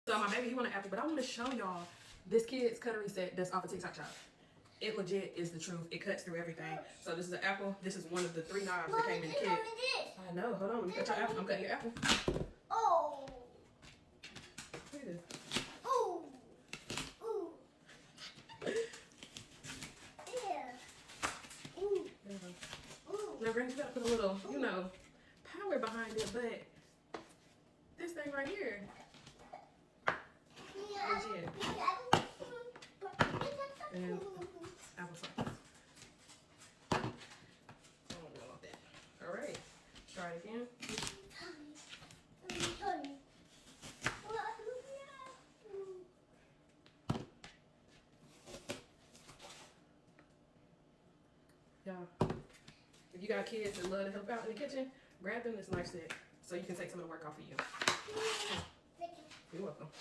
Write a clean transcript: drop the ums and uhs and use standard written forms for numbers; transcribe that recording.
So my baby, he want an apple, but I want to show y'all this kid's cutlery set that's off of TikTok Shop. It legit is the truth. It cuts through everything. So this is an apple. This is one of the 3 knives that came in the kit. I know. Hold on. Let me cut your apple. I'm cutting your apple. Oh. Look at this. Oh. Ooh. Yeah. Ooh. There you go. Ooh. Now, Granny, you gotta put a little, you know, power behind it, but this thing right here, legit. And applesauce. I don't know about that. All right, try it again. Y'all, if you got kids that love to help out in the kitchen, grab them this knife set so you can take some of the work off of you. You're welcome.